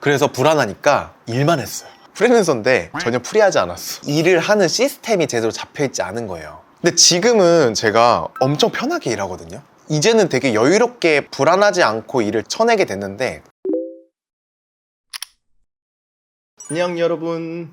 그래서 불안하니까 일만 했어요. 프리랜서인데 전혀 프리하지 않았어. 일을 하는 시스템이 제대로 잡혀있지 않은 거예요. 근데 지금은 제가 엄청 편하게 일하거든요. 이제는 되게 여유롭게 불안하지 않고 일을 쳐내게 됐는데. 안녕 여러분.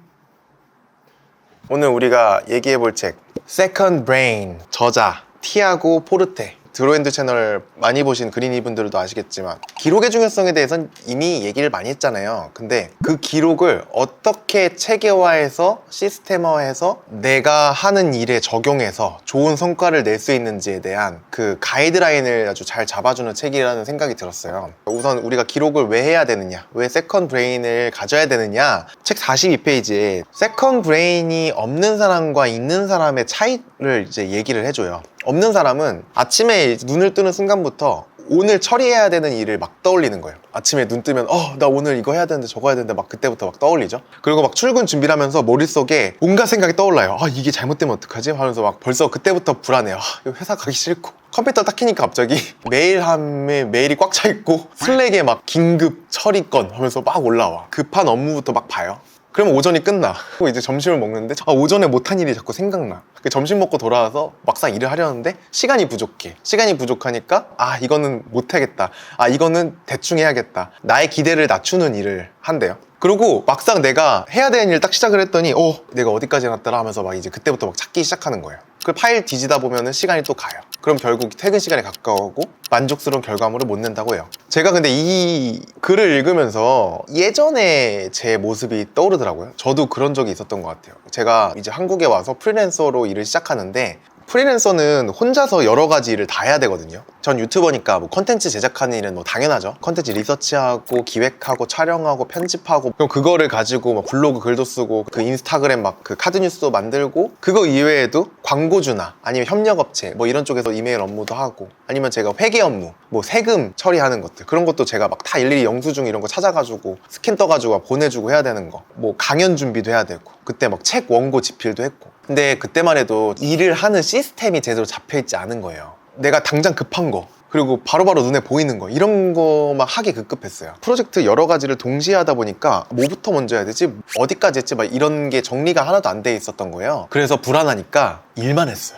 오늘 우리가 얘기해볼 책 Second Brain, 저자 티아고 포르테. 드로앤드 채널 많이 보신 그린이 분들도 아시겠지만 기록의 중요성에 대해서는 이미 얘기를 많이 했잖아요. 근데 그 기록을 어떻게 체계화해서 시스템화해서 내가 하는 일에 적용해서 좋은 성과를 낼 수 있는지에 대한 그 가이드라인을 아주 잘 잡아주는 책이라는 생각이 들었어요. 우선 우리가 기록을 왜 해야 되느냐, 왜 세컨드 브레인을 가져야 되느냐, 책 42페이지에 세컨드 브레인이 없는 사람과 있는 사람의 차이를 이제 얘기를 해줘요. 없는 사람은 아침에 눈을 뜨는 순간부터 오늘 처리해야 되는 일을 막 떠올리는 거예요. 아침에 눈 뜨면 나 오늘 이거 해야 되는데 저거 해야 되는데 막 그때부터 막 떠올리죠. 그리고 막 출근 준비를 하면서 머릿속에 온갖 생각이 떠올라요. 이게 잘못되면 어떡하지? 하면서 막 벌써 그때부터 불안해요. 이거 회사 가기 싫고. 컴퓨터 딱 켜니까 갑자기 메일이 꽉 차 있고 슬랙에 막 긴급 처리건 하면서 막 올라와. 급한 업무부터 막 봐요. 그러면 오전이 끝나. 그리고 이제 점심을 먹는데 오전에 못한 일이 자꾸 생각나. 점심 먹고 돌아와서 막상 일을 하려는데 시간이 부족해. 시간이 부족하니까 이거는 못하겠다. 이거는 대충 해야겠다. 나의 기대를 낮추는 일을 한대요. 그리고 막상 내가 해야 되는 일 딱 시작을 했더니 내가 어디까지 해놨더라 하면서 막 이제 그때부터 막 찾기 시작하는 거예요. 그 파일 뒤지다 보면은 시간이 또 가요. 그럼 결국 퇴근 시간에 가까워오고 만족스러운 결과물을 못 낸다고 해요. 제가 근데 이 글을 읽으면서 예전에 제 모습이 떠오르더라고요. 저도 그런 적이 있었던 것 같아요. 제가 이제 한국에 와서 프리랜서로 일을 시작하는데, 프리랜서는 혼자서 여러 가지 일을 다 해야 되거든요. 전 유튜버니까 뭐 컨텐츠 제작하는 일은 뭐 당연하죠. 컨텐츠 리서치하고 기획하고 촬영하고 편집하고, 그럼 그거를 가지고 막 블로그 글도 쓰고 그 인스타그램 막 그 카드 뉴스도 만들고, 그거 이외에도 광고주나 아니면 협력업체 뭐 이런 쪽에서 이메일 업무도 하고, 아니면 제가 회계 업무 뭐 세금 처리하는 것들, 그런 것도 제가 막 다 일일이 영수증 이런 거 찾아가지고 스캔 떠가지고 보내주고 해야 되는 거, 뭐 강연 준비도 해야 되고, 그때 막 책 원고 집필도 했고. 근데 그때만 해도 일을 하는 시스템이 제대로 잡혀있지 않은 거예요. 내가 당장 급한 거, 그리고 바로바로 눈에 보이는 거, 이런 거만 하기 급급했어요. 프로젝트 여러 가지를 동시에 하다 보니까 뭐부터 먼저 해야 되지? 어디까지 했지? 막 이런 게 정리가 하나도 안 돼 있었던 거예요. 그래서 불안하니까 일만 했어요.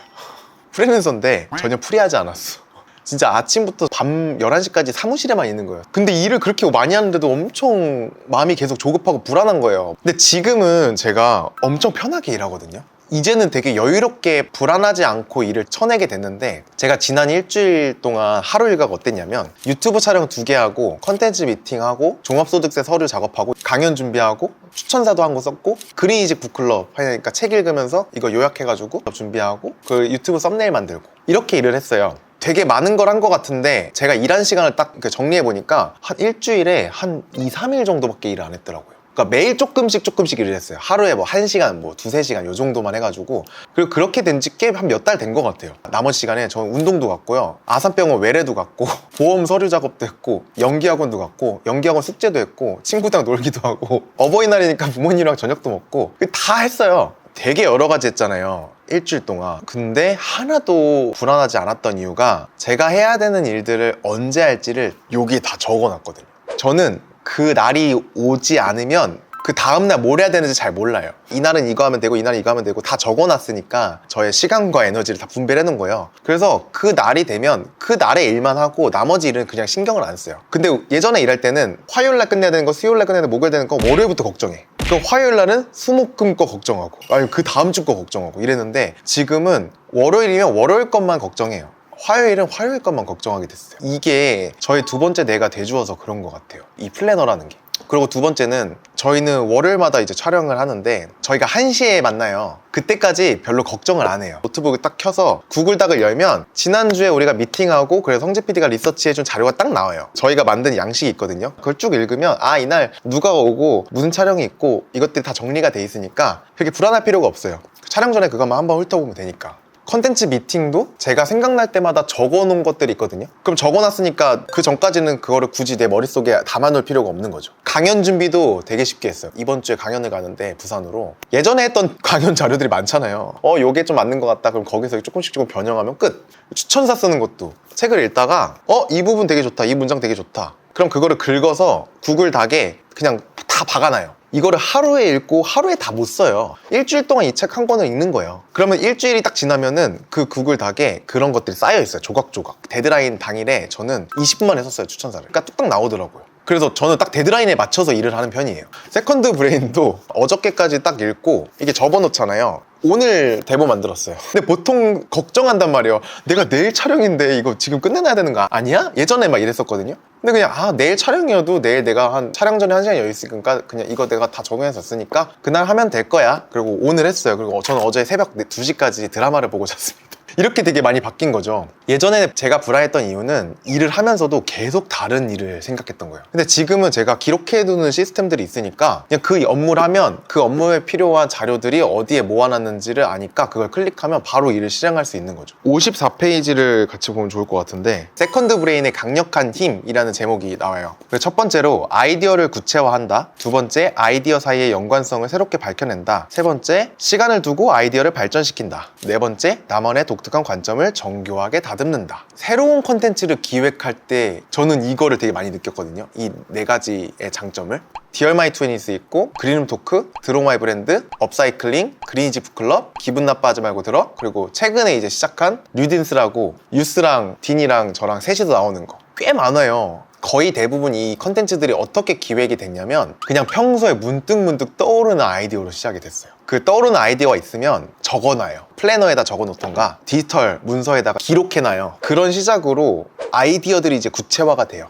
프리랜서인데 전혀 프리하지 않았어. 진짜 아침부터 밤 11시까지 사무실에만 있는 거예요. 근데 일을 그렇게 많이 하는데도 엄청 마음이 계속 조급하고 불안한 거예요. 근데 지금은 제가 엄청 편하게 일하거든요. 이제는 되게 여유롭게 불안하지 않고 일을 쳐내게 됐는데, 제가 지난 일주일 동안 하루 일과가 어땠냐면, 유튜브 촬영 2개 하고, 컨텐츠 미팅하고, 종합소득세 서류 작업하고, 강연 준비하고, 추천사도 한 거 썼고, 그린이집 북클럽 하니까 책 읽으면서 이거 요약해가지고 준비하고, 그 유튜브 썸네일 만들고, 이렇게 일을 했어요. 되게 많은 걸 한 것 같은데, 제가 일한 시간을 딱 정리해보니까 한 일주일에 한 2, 3일 정도밖에 일을 안 했더라고요. 그러니까 매일 조금씩 일을 했어요. 하루에 뭐 1시간, 뭐 2-3시간 요 정도만 해가지고. 그리고 그렇게 된 지 꽤 한 몇 달 된 것 같아요. 나머지 시간에 저는 운동도 갔고요, 아산병원 외래도 갔고, 보험 서류 작업도 했고, 연기학원도 갔고, 연기학원 숙제도 했고, 친구랑 놀기도 하고, 어버이날이니까 부모님이랑 저녁도 먹고, 다 했어요. 되게 여러 가지 했잖아요, 일주일 동안. 근데 하나도 불안하지 않았던 이유가, 제가 해야 되는 일들을 언제 할지를 여기에 다 적어놨거든요. 저는 그 날이 오지 않으면 그 다음날 뭘 해야 되는지 잘 몰라요. 이날은 이거 하면 되고 이날은 이거 하면 되고 다 적어놨으니까 저의 시간과 에너지를 다 분배를 해놓은 거예요. 그래서 그 날이 되면 그 날의 일만 하고 나머지 일은 그냥 신경을 안 써요. 근데 예전에 일할 때는 화요일날 끝내야 되는 거, 수요일날 끝내야 되는 거, 목요일 되는 거 월요일부터 걱정해. 그럼 화요일날은 수목금 거 걱정하고, 아니 그 다음 주 거 걱정하고 이랬는데, 지금은 월요일이면 월요일 것만 걱정해요. 화요일은 화요일 것만 걱정하게 됐어요. 이게 저의 두 번째 뇌가 돼주어서 그런 것 같아요, 이 플래너라는 게. 그리고 두 번째는, 저희는 월요일마다 이제 촬영을 하는데 저희가 1시에 만나요. 그때까지 별로 걱정을 안 해요. 노트북을 딱 켜서 구글 닥을 열면 지난주에 우리가 미팅하고 그래서 성재 PD가 리서치해준 자료가 딱 나와요. 저희가 만든 양식이 있거든요. 그걸 쭉 읽으면 이날 누가 오고 무슨 촬영이 있고 이것들이 다 정리가 돼 있으니까 그렇게 불안할 필요가 없어요. 촬영 전에 그것만 한번 훑어보면 되니까. 컨텐츠 미팅도 제가 생각날 때마다 적어놓은 것들이 있거든요. 그럼 적어놨으니까 그 전까지는 그거를 굳이 내 머릿속에 담아놓을 필요가 없는 거죠. 강연 준비도 되게 쉽게 했어요. 이번 주에 강연을 가는데 부산으로, 예전에 했던 강연 자료들이 많잖아요. 요게 좀 맞는 것 같다. 그럼 거기서 조금씩 변형하면 끝. 추천사 쓰는 것도 책을 읽다가 이 부분 되게 좋다, 이 문장 되게 좋다, 그럼 그거를 긁어서 구글 닥에 그냥 다 박아놔요. 이거를 하루에 읽고 하루에 다 못 써요. 일주일 동안 이 책 한 권을 읽는 거예요. 그러면 일주일이 딱 지나면은 그 구글 닥에 그런 것들이 쌓여 있어요. 조각조각. 데드라인 당일에 저는 20분 만에 썼어요, 추천사를. 그러니까 뚝딱 나오더라고요. 그래서 저는 딱 데드라인에 맞춰서 일을 하는 편이에요. 세컨드 브레인도 어저께까지 딱 읽고 이게 접어놓잖아요. 오늘 대본 만들었어요. 근데 보통 걱정한단 말이에요. 내가 내일 촬영인데 이거 지금 끝내놔야 되는 거 아니야? 예전에 막 이랬었거든요. 근데 그냥 내일 촬영이어도 내일 내가 한 촬영 전에 1시간 여유 있으니까 그냥 이거 내가 다 적응해서 썼으니까 그날 하면 될 거야. 그리고 오늘 했어요. 그리고 저는 어제 새벽 2시까지 드라마를 보고 잤습니다. 이렇게 되게 많이 바뀐 거죠. 예전에 제가 불안했던 이유는 일을 하면서도 계속 다른 일을 생각했던 거예요. 근데 지금은 제가 기록해두는 시스템들이 있으니까 그냥 그 업무를 하면 그 업무에 필요한 자료들이 어디에 모아놨는지를 아니까 그걸 클릭하면 바로 일을 실행할 수 있는 거죠. 54페이지를 같이 보면 좋을 것 같은데 세컨드 브레인의 강력한 힘이라는 제목이 나와요. 첫 번째로 아이디어를 구체화한다. 두 번째, 아이디어 사이의 연관성을 새롭게 밝혀낸다. 세 번째, 시간을 두고 아이디어를 발전시킨다. 네 번째, 나만의 독특한 관점을 정교하게 다듬는다. 새로운 콘텐츠를 기획할 때 저는 이거를 되게 많이 느꼈거든요. 이 네 가지의 장점을. 디얼 마이 트웬티스 있고, 그린룸 토크, 드로 마이 브랜드, 업사이클링, 그린이지 북클럽, 기분 나빠하지 말고 들어, 그리고 최근에 이제 시작한 뉴딘스라고 유스랑 딘이랑 저랑 셋이서 나오는 거 꽤 많아요. 거의 대부분 이 컨텐츠들이 어떻게 기획이 됐냐면 그냥 평소에 문득문득 떠오르는 아이디어로 시작이 됐어요. 그 떠오르는 아이디어가 있으면 적어놔요. 플래너에다 적어놓던가 디지털 문서에다가 기록해놔요. 그런 시작으로 아이디어들이 이제 구체화가 돼요.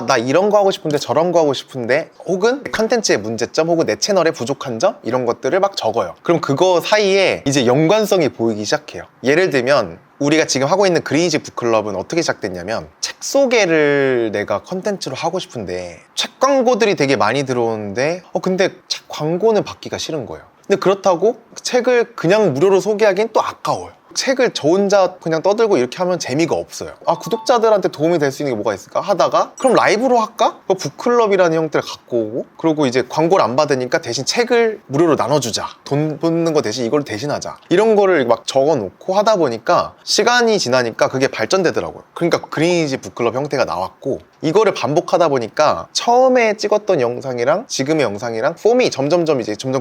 나 이런 거 하고 싶은데 저런 거 하고 싶은데, 혹은 컨텐츠의 문제점, 혹은 내 채널의 부족한 점, 이런 것들을 막 적어요. 그럼 그거 사이에 이제 연관성이 보이기 시작해요. 예를 들면 우리가 지금 하고 있는 그린이지 북클럽은 어떻게 시작됐냐면, 책 소개를 내가 컨텐츠로 하고 싶은데 책 광고들이 되게 많이 들어오는데 근데 책 광고는 받기가 싫은 거예요. 근데 그렇다고 책을 그냥 무료로 소개하기엔 또 아까워요. 책을 저 혼자 그냥 떠들고 이렇게 하면 재미가 없어요. 구독자들한테 도움이 될 수 있는 게 뭐가 있을까 하다가, 그럼 라이브로 할까? 북클럽이라는 형태를 갖고 오고, 그리고 이제 광고를 안 받으니까 대신 책을 무료로 나눠주자. 돈 받는 거 대신 이걸 대신하자. 이런 거를 막 적어놓고 하다 보니까 시간이 지나니까 그게 발전되더라고요. 그러니까 그린이지 북클럽 형태가 나왔고, 이거를 반복하다 보니까 처음에 찍었던 영상이랑 지금의 영상이랑 폼이 점점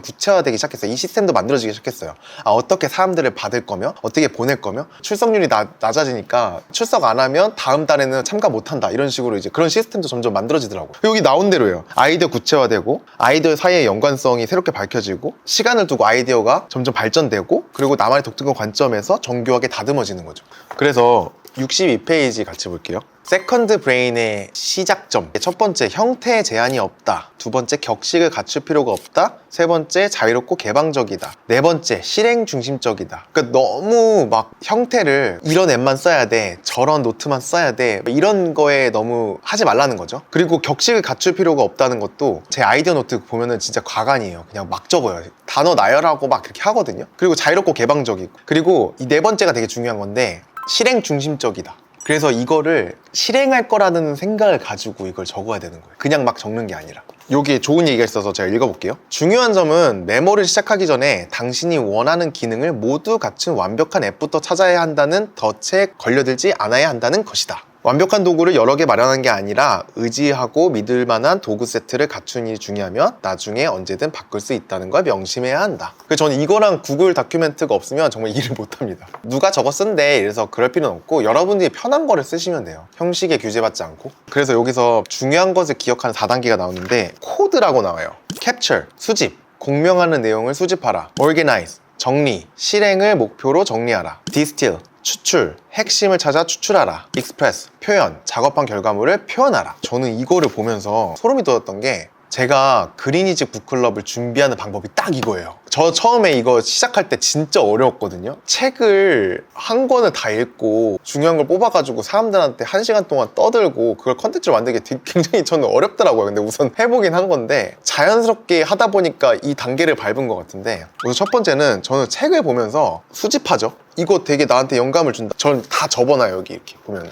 구체화되기 시작했어요. 이 시스템도 만들어지기 시작했어요. 어떻게 사람들을 받을 거며, 어떻게 보낼 거며, 출석률이 낮아지니까 출석 안 하면 다음 달에는 참가 못 한다, 이런 식으로 이제 그런 시스템도 점점 만들어지더라고요. 여기 나온 대로예요. 아이디어 구체화되고, 아이디어 사이의 연관성이 새롭게 밝혀지고, 시간을 두고 아이디어가 점점 발전되고, 그리고 나만의 독특한 관점에서 정교하게 다듬어지는 거죠. 그래서 62페이지 같이 볼게요. 세컨드 브레인의 시작점. 첫 번째, 형태에 제한이 없다. 두 번째, 격식을 갖출 필요가 없다. 세 번째, 자유롭고 개방적이다. 네 번째, 실행 중심적이다. 그러니까 너무 막 형태를 이런 앱만 써야 돼, 저런 노트만 써야 돼, 이런 거에 너무 하지 말라는 거죠. 그리고 격식을 갖출 필요가 없다는 것도 제 아이디어 노트 보면은 진짜 과간이에요. 그냥 막 적어요. 단어 나열하고 막 그렇게 하거든요. 그리고 자유롭고 개방적이고, 그리고 이 네 번째가 되게 중요한 건데, 실행 중심적이다. 그래서 이거를 실행할 거라는 생각을 가지고 이걸 적어야 되는 거예요. 그냥 막 적는 게 아니라. 여기에 좋은 얘기가 있어서 제가 읽어볼게요. 중요한 점은 메모를 시작하기 전에 당신이 원하는 기능을 모두 갖춘 완벽한 앱부터 찾아야 한다는 덫에 걸려들지 않아야 한다는 것이다. 완벽한 도구를 여러 개 마련한 게 아니라 의지하고 믿을 만한 도구 세트를 갖춘 일이 중요하면 나중에 언제든 바꿀 수 있다는 걸 명심해야 한다. 그래서 저는 이거랑 구글 다큐멘트가 없으면 정말 일을 못합니다. 누가 저거 쓴대 이래서 그럴 필요는 없고, 여러분들이 편한 거를 쓰시면 돼요. 형식에 규제받지 않고. 그래서 여기서 중요한 것을 기억하는 4단계가 나오는데, 코드라고 나와요. 캡처, 수집, 공명하는 내용을 수집하라. organize, 정리, 실행을 목표로 정리하라. distill, 추출, 핵심을 찾아 추출하라. 익스프레스, 표현, 작업한 결과물을 표현하라. 저는 이거를 보면서 소름이 돋았던 게, 제가 그린이지 북클럽을 준비하는 방법이 딱 이거예요. 저 처음에 이거 시작할 때 진짜 어려웠거든요. 책을 한 권을 다 읽고 중요한 걸 뽑아가지고 사람들한테 1시간 동안 떠들고 그걸 컨텐츠로 만들기 굉장히 저는 어렵더라고요. 근데 우선 해보긴 한 건데, 자연스럽게 하다 보니까 이 단계를 밟은 것 같은데, 우선 첫 번째는 저는 책을 보면서 수집하죠. 이거 되게 나한테 영감을 준다. 저는 다 접어놔요. 여기 이렇게 보면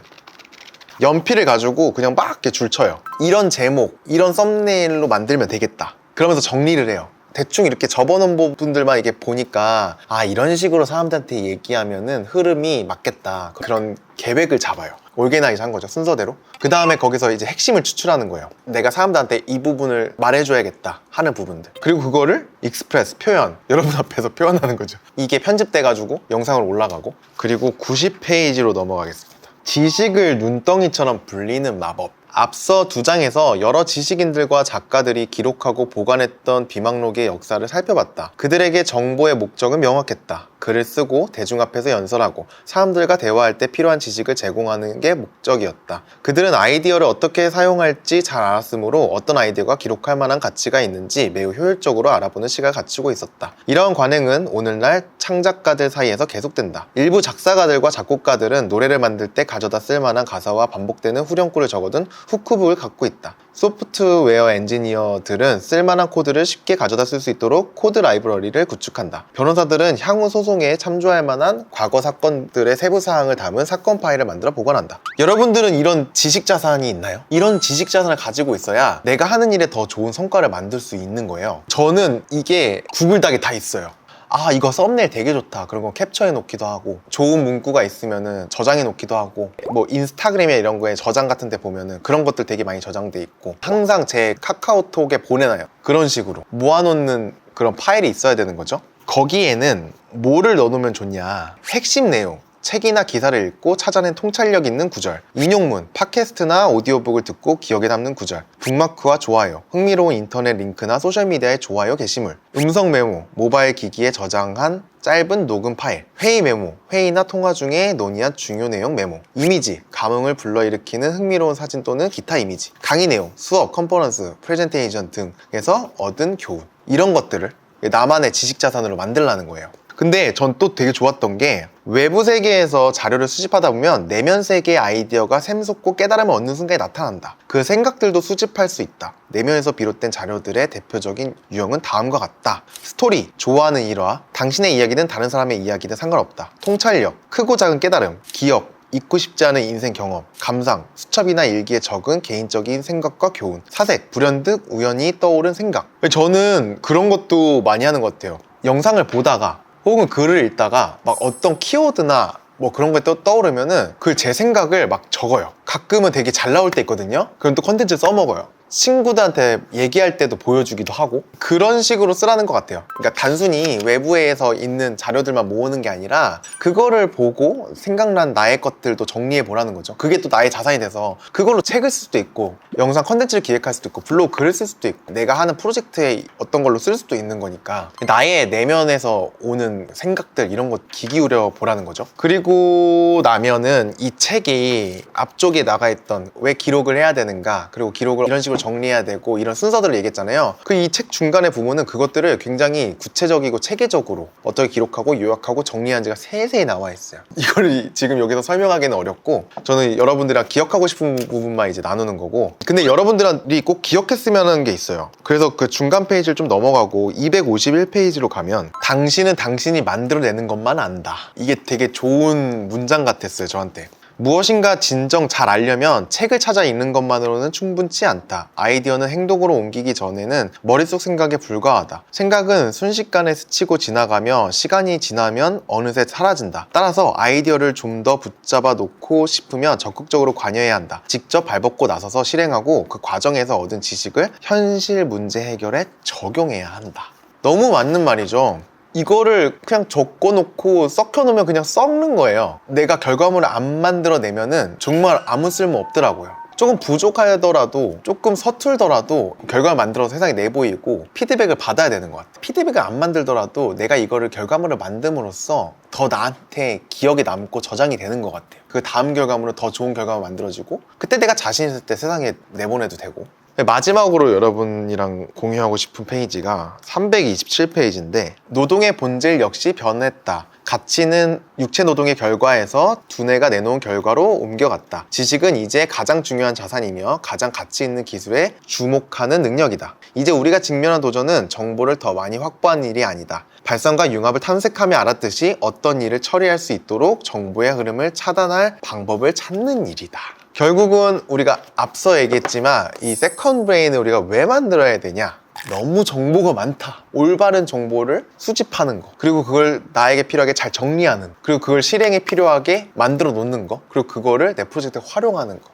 연필을 가지고 그냥 막 이렇게 줄쳐요. 이런 제목, 이런 썸네일로 만들면 되겠다. 그러면서 정리를 해요. 대충 이렇게 접어놓은 부분들만 이게 보니까 이런 식으로 사람들한테 얘기하면은 흐름이 맞겠다, 그런 계획을 잡아요. 올게나이즈 한 거죠, 순서대로. 그 다음에 거기서 이제 핵심을 추출하는 거예요. 내가 사람들한테 이 부분을 말해줘야겠다 하는 부분들, 그리고 그거를 익스프레스, 표현, 여러분 앞에서 표현하는 거죠. 이게 편집돼가지고 영상으로 올라가고. 그리고 90페이지로 넘어가겠습니다. 지식을 눈덩이처럼 불리는 마법. 앞서 2장에서 여러 지식인들과 작가들이 기록하고 보관했던 비망록의 역사를 살펴봤다. 그들에게 정보의 목적은 명확했다. 글을 쓰고 대중 앞에서 연설하고 사람들과 대화할 때 필요한 지식을 제공하는 게 목적이었다. 그들은 아이디어를 어떻게 사용할지 잘 알았으므로 어떤 아이디어가 기록할 만한 가치가 있는지 매우 효율적으로 알아보는 시각을 갖추고 있었다. 이러한 관행은 오늘날 창작가들 사이에서 계속된다. 일부 작사가들과 작곡가들은 노래를 만들 때 가져다 쓸 만한 가사와 반복되는 후렴구를 적어둔 후크북을 갖고 있다. 소프트웨어 엔지니어들은 쓸만한 코드를 쉽게 가져다 쓸 수 있도록 코드 라이브러리를 구축한다. 변호사들은 향후 소송에 참조할 만한 과거 사건들의 세부 사항을 담은 사건 파일을 만들어 보관한다. 여러분들은 이런 지식 자산이 있나요? 이런 지식 자산을 가지고 있어야 내가 하는 일에 더 좋은 성과를 만들 수 있는 거예요. 저는 이게 구글닥에 다 있어요. 아, 이거 썸네일 되게 좋다. 그런 거 캡처해 놓기도 하고, 좋은 문구가 있으면은 저장해 놓기도 하고, 뭐 인스타그램이나 이런 거에 저장 같은 데 보면은 그런 것들 되게 많이 저장돼 있고, 항상 제 카카오톡에 보내놔요. 그런 식으로 모아놓는 그런 파일이 있어야 되는 거죠. 거기에는 뭐를 넣어놓으면 좋냐, 핵심 내용, 책이나 기사를 읽고 찾아낸 통찰력 있는 구절, 인용문, 팟캐스트나 오디오북을 듣고 기억에 남는 구절, 북마크와 좋아요, 흥미로운 인터넷 링크나 소셜미디어의 좋아요 게시물, 음성 메모, 모바일 기기에 저장한 짧은 녹음 파일, 회의 메모, 회의나 통화 중에 논의한 중요 내용 메모, 이미지, 감흥을 불러일으키는 흥미로운 사진 또는 기타 이미지, 강의 내용, 수업, 컨퍼런스, 프레젠테이션 등에서 얻은 교훈, 이런 것들을 나만의 지식 자산으로 만들라는 거예요. 근데 전 또 되게 좋았던 게, 외부 세계에서 자료를 수집하다 보면 내면 세계의 아이디어가 샘솟고 깨달음을 얻는 순간에 나타난다. 그 생각들도 수집할 수 있다. 내면에서 비롯된 자료들의 대표적인 유형은 다음과 같다. 스토리, 좋아하는 일화, 당신의 이야기든 다른 사람의 이야기든 상관없다. 통찰력, 크고 작은 깨달음, 기억, 잊고 싶지 않은 인생 경험, 감상, 수첩이나 일기에 적은 개인적인 생각과 교훈, 사색, 불현듯 우연히 떠오른 생각. 저는 그런 것도 많이 하는 것 같아요. 영상을 보다가 혹은 글을 읽다가 막 어떤 키워드나 뭐 그런 게 또 떠오르면은 그 제 생각을 막 적어요. 가끔은 되게 잘 나올 때 있거든요. 그럼 또 컨텐츠 써먹어요. 친구들한테 얘기할 때도 보여주기도 하고, 그런 식으로 쓰라는 것 같아요. 그러니까 단순히 외부에서 있는 자료들만 모으는 게 아니라 그거를 보고 생각난 나의 것들도 정리해 보라는 거죠. 그게 또 나의 자산이 돼서 그걸로 책을 쓸 수도 있고, 영상 컨텐츠를 기획할 수도 있고, 블로그 글을 쓸 수도 있고, 내가 하는 프로젝트에 어떤 걸로 쓸 수도 있는 거니까 나의 내면에서 오는 생각들, 이런 거 귀 기울여 보라는 거죠. 그리고 나면은 이 책이 앞쪽에 나가 있던 왜 기록을 해야 되는가, 그리고 기록을 이런 식으로 정리해야 되고, 이런 순서들을 얘기했잖아요. 그 이 책 중간에 보면은 그것들을 굉장히 구체적이고 체계적으로 어떻게 기록하고 요약하고 정리한지가 세세히 나와 있어요. 이걸 지금 여기서 설명하기는 어렵고, 저는 여러분들이랑 기억하고 싶은 부분만 이제 나누는 거고, 근데 여러분들이 꼭 기억했으면 하는 게 있어요. 그래서 그 중간 페이지를 좀 넘어가고 251페이지로 가면, 당신은 당신이 만들어내는 것만 안다. 이게 되게 좋은 문장 같았어요, 저한테. 무엇인가 진정 잘 알려면 책을 찾아 읽는 것만으로는 충분치 않다. 아이디어는 행동으로 옮기기 전에는 머릿속 생각에 불과하다. 생각은 순식간에 스치고 지나가며 시간이 지나면 어느새 사라진다. 따라서 아이디어를 좀 더 붙잡아 놓고 싶으면 적극적으로 관여해야 한다. 직접 발벗고 나서서 실행하고 그 과정에서 얻은 지식을 현실 문제 해결에 적용해야 한다. 너무 맞는 말이죠. 이거를 그냥 적어놓고 썩혀놓으면 그냥 썩는 거예요. 내가 결과물을 안 만들어내면은 정말 아무 쓸모 없더라고요. 조금 부족하더라도, 조금 서툴더라도 결과를 만들어서 세상에 내보이고 피드백을 받아야 되는 것 같아요. 피드백을 안 만들더라도 내가 이거를 결과물을 만듦으로써 더 나한테 기억에 남고 저장이 되는 것 같아요. 그 다음 결과물은 더 좋은 결과가 만들어지고, 그때 내가 자신 있을 때 세상에 내보내도 되고. 마지막으로 여러분이랑 공유하고 싶은 페이지가 327페이지인데, 노동의 본질 역시 변했다. 가치는 육체 노동의 결과에서 두뇌가 내놓은 결과로 옮겨갔다. 지식은 이제 가장 중요한 자산이며 가장 가치 있는 기술에 주목하는 능력이다. 이제 우리가 직면한 도전은 정보를 더 많이 확보하는 일이 아니다. 발상과 융합을 탐색하며 알았듯이 어떤 일을 처리할 수 있도록 정보의 흐름을 차단할 방법을 찾는 일이다. 결국은 우리가 앞서 얘기했지만 이 세컨드 브레인을 우리가 왜 만들어야 되냐? 너무 정보가 많다. 올바른 정보를 수집하는 거, 그리고 그걸 나에게 필요하게 잘 정리하는, 그리고 그걸 실행에 필요하게 만들어 놓는 거, 그리고 그거를 내 프로젝트에 활용하는 거,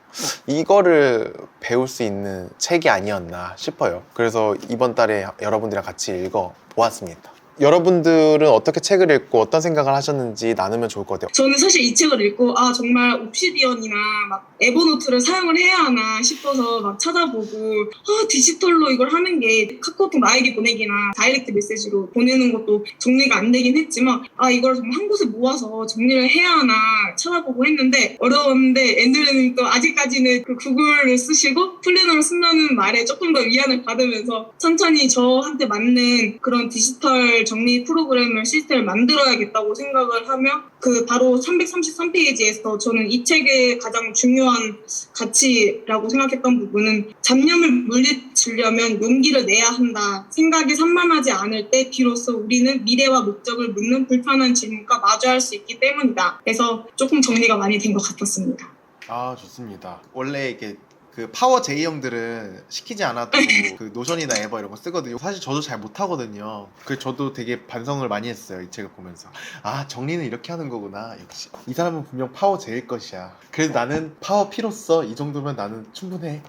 이거를 배울 수 있는 책이 아니었나 싶어요. 그래서 이번 달에 여러분들이랑 같이 읽어 보았습니다. 여러분들은 어떻게 책을 읽고 어떤 생각을 하셨는지 나누면 좋을 것 같아요. 저는 사실 이 책을 읽고 정말 옵시디언이나 막 에버노트를 사용을 해야 하나 싶어서 막 찾아보고 디지털로 이걸 하는 게 카카오톡 나에게 보내기나 다이렉트 메시지로 보내는 것도 정리가 안 되긴 했지만 이걸 정말 한 곳에 모아서 정리를 해야 하나 찾아보고 했는데 어려웠는데 앤드류님 또 아직까지는 그 구글을 쓰시고 플래너를 쓴다는 말에 조금 더 위안을 받으면서 천천히 저한테 맞는 그런 디지털 정리 프로그램을 시스템을 만들어야겠다고 생각을 하며 그 바로 333페이지에서 저는 이 책의 가장 중요한 가치라고 생각했던 부분은 잡념을 물리치려면 용기를 내야 한다. 생각이 산만하지 않을 때 비로소 우리는 미래와 목적을 묻는 불편한 질문과 마주할 수 있기 때문이다. 그래서 조금 정리가 많이 된 것 같았습니다. 좋습니다. 원래 이게 그 파워 J 형들은 시키지 않아도 그 노션이나 에버 이런 거 쓰거든요. 사실 저도 잘 못하거든요. 그래서 저도 되게 반성을 많이 했어요. 이 책을 보면서 정리는 이렇게 하는 거구나. 역시 이 사람은 분명 파워 J일 것이야. 그래도 나는 파워 P로서 이 정도면 나는 충분해.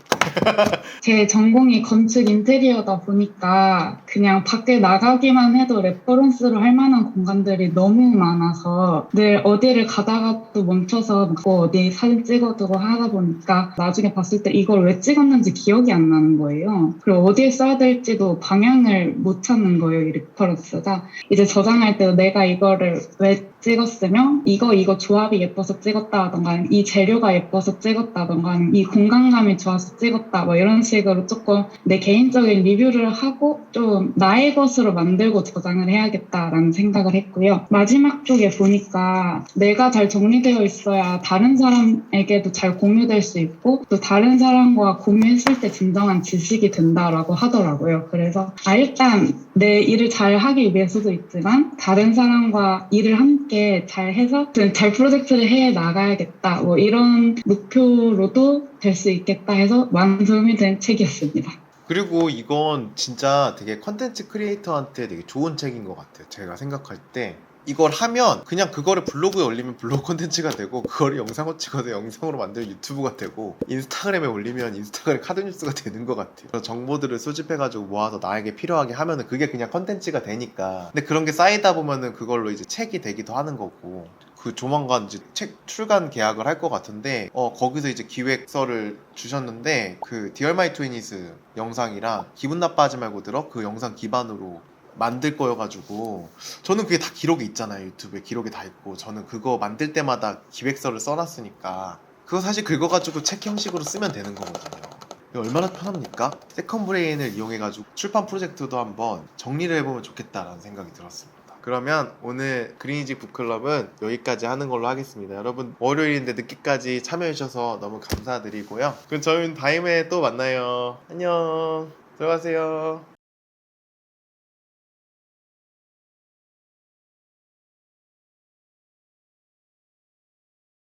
제 전공이 건축 인테리어다 보니까 그냥 밖에 나가기만 해도 레퍼런스로 할 만한 공간들이 너무 많아서 늘 어디를 가다가도 멈춰서 뭐 어디 사진 찍어두고 하다 보니까 나중에 봤을 때 이걸 왜 찍었는지 기억이 안 나는 거예요. 그리고 어디에 써야 될지도 방향을 못 찾는 거예요, 이 레퍼런스가. 이제 저장할 때도 내가 이거를 왜 찍었으면 이거 조합이 예뻐서 찍었다던가 이 재료가 예뻐서 찍었다던가 이 공간감이 좋아서 찍었다 뭐 이런 식으로 조금 내 개인적인 리뷰를 하고 좀 나의 것으로 만들고 저장을 해야겠다라는 생각을 했고요. 마지막 쪽에 보니까 내가 잘 정리되어 있어야 다른 사람에게도 잘 공유될 수 있고 또 다른 사람과 공유했을 때 진정한 지식이 된다라고 하더라고요. 그래서 일단 내 일을 잘 하기 위해서도 있지만 다른 사람과 일을 함께 잘 해서 잘 프로젝트를 해 나가야겠다 뭐 이런 목표로도 될 수 있겠다 해서 많은 도움이 된 책이었습니다. 그리고 이건 진짜 되게 컨텐츠 크리에이터한테 되게 좋은 책인 것 같아요. 제가 생각할 때 이걸 하면 그냥 그거를 블로그에 올리면 블로그 콘텐츠가 되고 그거를 영상으로 찍어서 영상으로 만들면 유튜브가 되고 인스타그램에 올리면 인스타그램 카드뉴스가 되는 것 같아요. 그래서 정보들을 수집해가지고 모아서 나에게 필요하게 하면은 그게 그냥 콘텐츠가 되니까. 근데 그런 게 쌓이다 보면은 그걸로 이제 책이 되기도 하는 거고. 그 조만간 이제 책 출간 계약을 할 것 같은데 거기서 이제 기획서를 주셨는데 그 디얼 마이 트웬티스 영상이랑 기분 나빠하지 말고 들어 그 영상 기반으로 만들 거여가지고 저는 그게 다 기록이 있잖아요. 유튜브에 기록이 다 있고 저는 그거 만들 때마다 기획서를 써놨으니까 그거 사실 긁어가지고 책 형식으로 쓰면 되는 거거든요. 이거 얼마나 편합니까? 세컨브레인을 이용해가지고 출판 프로젝트도 한번 정리를 해보면 좋겠다라는 생각이 들었습니다. 그러면 오늘 그린이지 북클럽은 여기까지 하는 걸로 하겠습니다. 여러분 월요일인데 늦게까지 참여해주셔서 너무 감사드리고요. 그럼 저희는 다음에 또 만나요. 안녕. 들어가세요.